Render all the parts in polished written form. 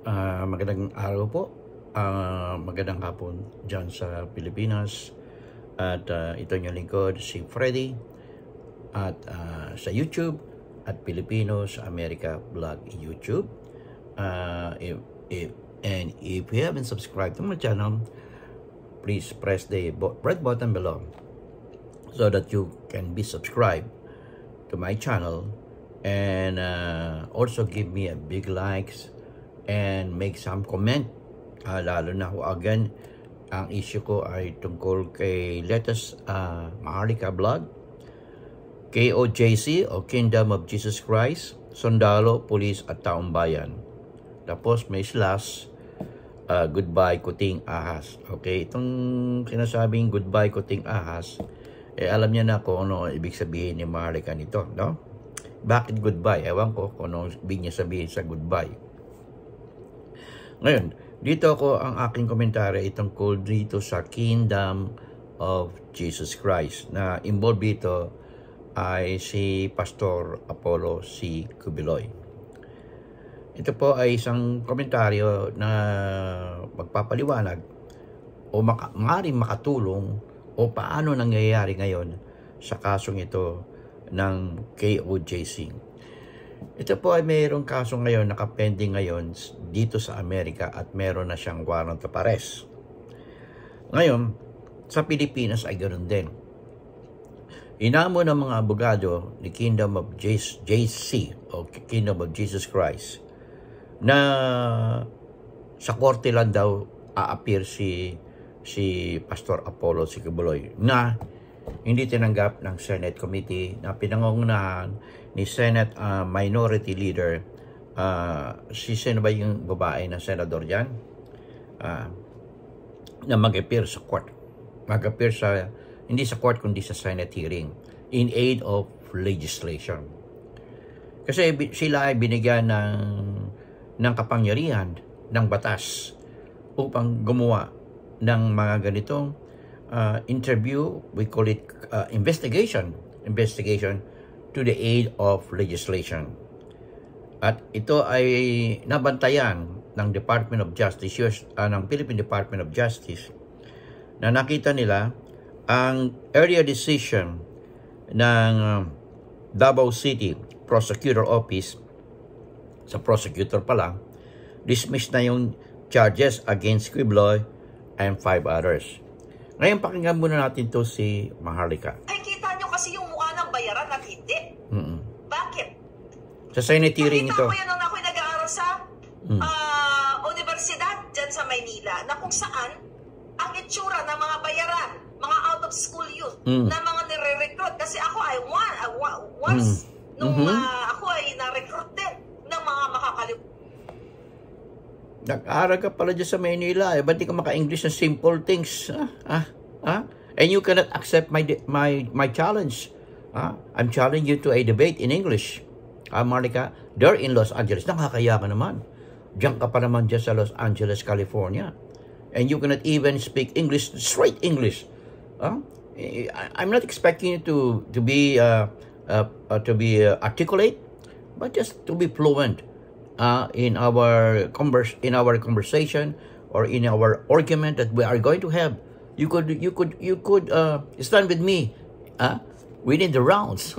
Magandang araw po. Magandang hapon dyan sa Pilipinas. At ito yung lingkod, si Freddy. At sa YouTube at Pilipino sa America Vlog YouTube. If you haven't subscribed to my channel, please press the red button below so that you can be subscribed to my channel. And also give me a big likes and make some comment. Lalo na ho again, ang issue ko ay tungkol kay Latest Maharlika Vlog, KOJC o Kingdom of Jesus Christ, Sundalo, Police at Taong Bayan. Tapos may slash, goodbye Kuting Ahas. Okay, itong sinasabing goodbye Kuting Ahas, alam niya na kung ano ibig sabihin ni Maharlika nito, no? Bakit goodbye? Ewan ko kung ano ibig niya sabihin sa goodbye. Ngayon, dito ako ang aking komentaryo tungkol dito sa Kingdom of Jesus Christ. Na involved dito ay si Pastor Apollo C. Cubiloy. Ito po ay isang komentaryo na magpapaliwanag o maaaring makatulong o paano nangyayari ngayon sa kasong ito ng KOJC. Ito po ay mayroong kaso ngayon, nakapending ngayon dito sa Amerika at meron na siyang warrant of arrest. Ngayon, sa Pilipinas ay ganoon din. Inamo ng mga abogado ni Kingdom of JC o Kingdom of Jesus Christ na sa korte lang daw a-appear si Pastor Apollo C. Cubiloy na hindi tinanggap ng Senate Committee na pinangungunahan ni Senate Minority Leader, sino ba yung babae na senador dyan? Na mag-appear sa court. Mag-appear sa, hindi sa court kundi sa Senate hearing in aid of legislation. Kasi sila ay binigyan ng kapangyarihan ng batas upang gumawa ng mga ganitong interview, we call it investigation to the aid of legislation. At ito ay nabantayan ng Department of Justice, ng Philippine Department of Justice, na nakita nila ang area decision ng Davao City Prosecutor Office, sa prosecutor pa lang, dismiss na yung charges against Cubiloy and 5 others. Ngayon, pakinggan muna natin to si Maharlika. Ay, kita nyo kasi yung mukha ng bayaran at hindi. Bakit? Sa Senate hearing ito. Nakita ko yan nung ako'y nag-aaral sa universidad dyan sa Maynila, na kung saan ang itsura ng mga bayaran, mga out-of-school youth, na mga nire-recruit. Kasi ako ay once, nung ako ay na-recruit din ng mga makakalimutan. Nag-aaral ka pala dyan sa Maynila. Ba't di ka maka-English ng simple things? And you cannot accept my challenge. I'm challenging you to a debate in English. Maharlika, they're in Los Angeles. Nakakaya ka naman. Diyan ka pa naman dyan sa Los Angeles, California. And you cannot even speak English, straight English. I'm not expecting you to be articulate, but just to be fluent in our conversation or in our argument that we are going to have. You could stand with me within the rounds.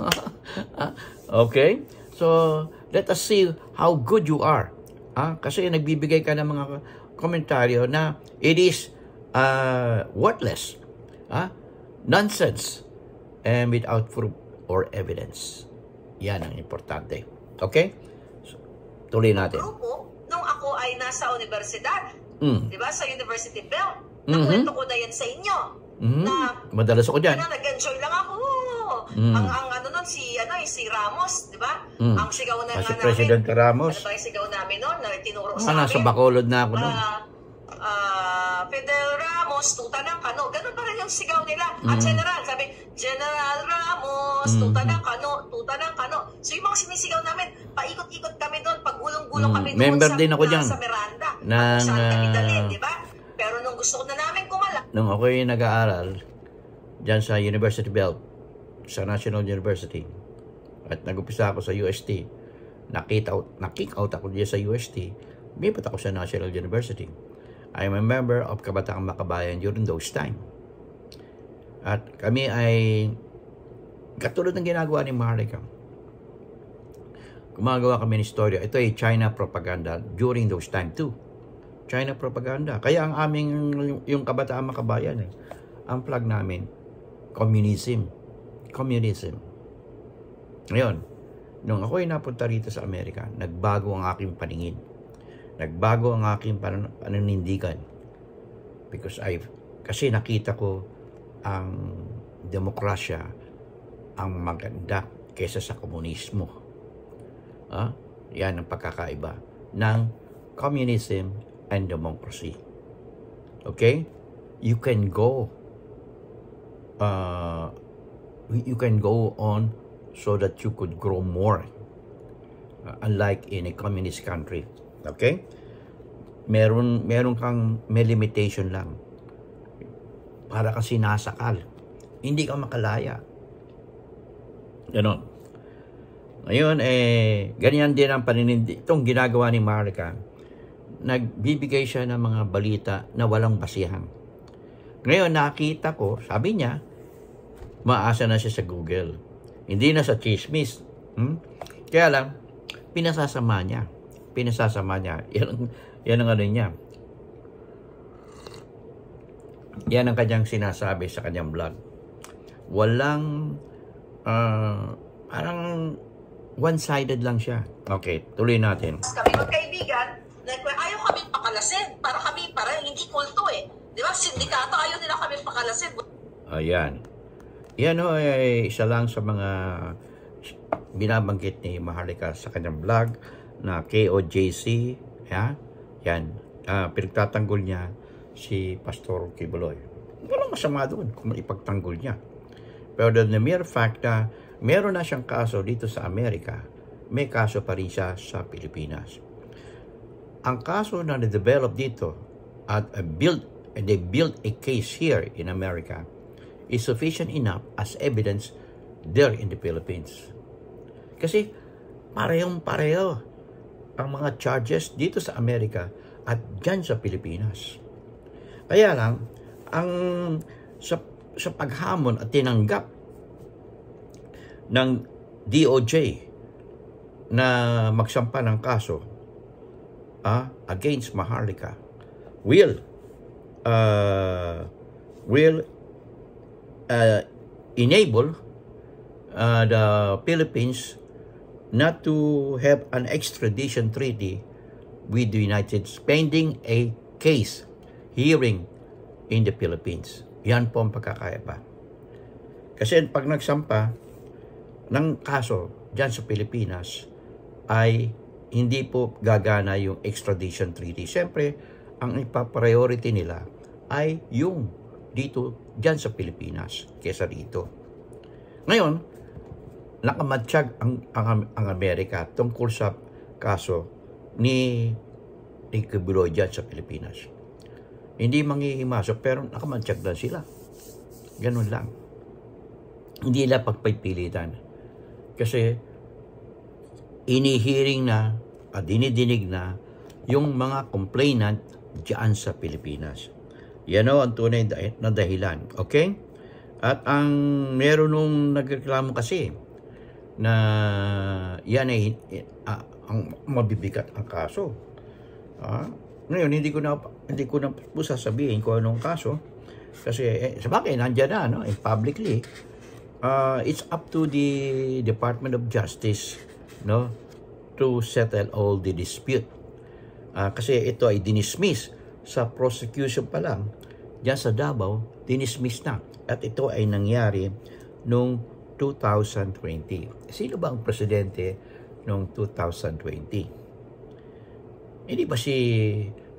Okay, so let us see how good you are. Kasi nagbibigay ka ng mga komentaryo na it is worthless, nonsense, and without proof or evidence. Yan ang importante. Okay? Tuloy natin. Grupo, nung ako ay nasa universidad, di ba, sa University Bell, nakwento ko na yan sa inyo. Na, madalas ako dyan. Nag-enjoy lang ako. Ang ano nun, si Ramos, di ba? Ang sigaw na si namin. President Ramos. Ano ba yung sigaw namin nun? Na tinuro sa amin. Nasa Bacolod na ako nun. Fidel Ramos, tuta ng kano. Ganun pa rin yung sigaw nila. At General, sabi, General Ramos, tuta ng kano, tuta ng kano. So yung mga sinisigaw namin, paikot-ikot kami doon, pagulong-gulong kami doon Member din ako dyan. Sa Miranda. At saan kami dalhin, di ba? Pero nung gusto ko na namin kumala. Nung ako'y nag-aaral dyan sa University Belt, sa National University, at nag-upisa ako sa UST, na-kick out ako dyan sa UST, Lumipat ako sa National University. I am a member of Kabataang Makabayan during those time. At kami ay katulad ng ginagawa ni Maharlika. Gumagawa kami ng istorya. Ito ay China propaganda during those time too. China propaganda. Kaya ang aming, yung Kabataang Makabayan, ang flag namin, communism. Communism. Ngayon, nung ako ay napunta rito sa Amerika, nagbago ang aking paningin. Nagbago ang aking pananindigan. Kasi nakita ko ang demokrasya ang maganda kaysa sa komunismo. Yan ang pagkakaiba ng communism and democracy. Okay? You can go on so that you could grow more, unlike in a communist country. Okay? Meron kang may limitation lang. Para kasi nasakal. Hindi ka makalaya. Ganon. Ngayon, ganyan din ang paninindi. Itong ginagawa ni Maharlika, nagbibigay siya ng mga balita na walang basihan. Ngayon, nakita ko, sabi niya, maasa na siya sa Google. Hindi na sa chismis. Kaya lang, pinasasama niya. Yan ang ano niya. Yan ang kanyang sinasabi sa kanyang blog. Walang, parang one-sided lang siya. Okay, tuloy natin. Kami magkaibigan, ayaw kami pakalasin. Para kami, hindi kulto eh. Di ba? Sindikato, ayaw nila kami pakalasin. Ayan. Yan isa lang sa mga binabanggit ni Maharlika sa kanyang blog na KOJC. Yan. Pinagtatanggol niya si Pastor Kibuloy. Walang masama doon kung ipagtanggol niya. Pero the mere fact na meron na siyang kaso dito sa Amerika, may kaso pa rin siya sa Pilipinas. Ang kaso na na-develop dito at they built a case here in America is sufficient enough as evidence there in the Philippines. Kasi parehong-pareho ang mga charges dito sa Amerika at dyan sa Pilipinas. Kaya lang, sa paghamon at tinanggap ng DOJ na magsampa ng kaso against Maharlika will enable the Philippines not to have an extradition treaty with the United States pending a case hearing in the Philippines. Yan po ang pagkakaiba. Kasi pag nagsampa ng kaso dyan sa Pilipinas ay hindi po gagana yung extradition treaty. Siyempre, ang ipa-priority nila ay yung dito, dyan sa Pilipinas kesa dito. Ngayon, nakamatsyag ang Amerika tungkol sa kaso ni Kibuloy dyan sa Pilipinas. Hindi manghihimasok pero nakamatsyag lang sila. Ganun lang. Hindi nila pagpipilitan. Kasi inihearing na at dinidinig na yung mga complainant dyan sa Pilipinas. Yan o ang tunay na dahilan. Okay? At ang meron nung nagreklamo kasi na yan ay ang mabibigat ang kaso. Ngayon, hindi ko na po sasabihin kung anong kaso. Kasi sa bagay, nandiyan na, no? Publicly. It's up to the Department of Justice, no, to settle all the dispute. Kasi ito ay dinismiss sa prosecution pa lang. Diyan sa Davao, dinismiss na. At ito ay nangyari noong 2020. Sino ba ang presidente noong 2020? Hindi ba si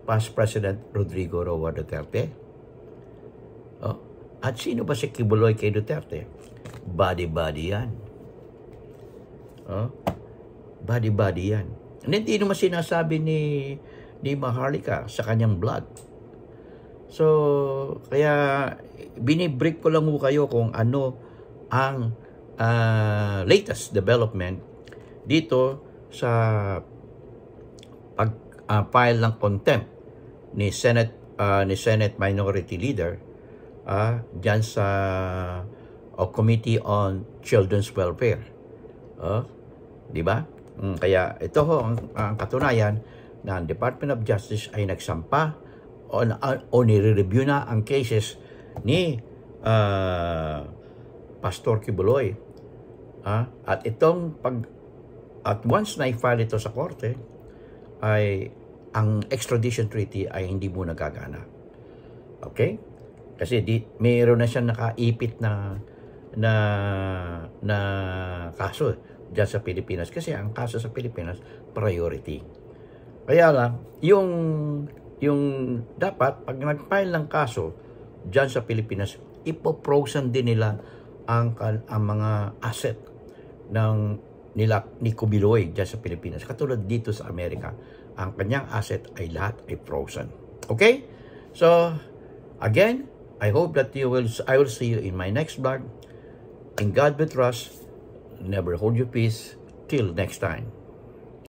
past President Rodrigo Roa Duterte? At sino ba si Kibuloy kay Duterte? Body-body yan. Body-body yan. Hindi naman sinasabi ni Maharlika sa kanyang blog. So, kaya binibreak ko lang kayo kung ano ang latest development dito sa nag-file ng contempt ni Senate Minority Leader diyan sa Committee on Children's Welfare. Di ba? Kaya ito ho ang katunayan na ang Department of Justice ay nagsampa o nire-review na ang cases ni Pastor Kibuloy. At once na-file ito sa korte, ay ang extradition treaty ay hindi muna gagana. Okay? Kasi mayroon na siyang nakaipit na kaso dyan sa Pilipinas. Kasi ang kaso sa Pilipinas, priority. Kaya lang, yung dapat, pag nag-file ng kaso dyan sa Pilipinas, ipoprosen din nila ang mga asset ni Kubiloy dyan sa Pilipinas. Katulad dito sa Amerika, ang kanyang asset ay lahat ay frozen. Okay? So, again, I hope that I will see you in my next vlog. In God we trust. Never hold your peace. Till next time.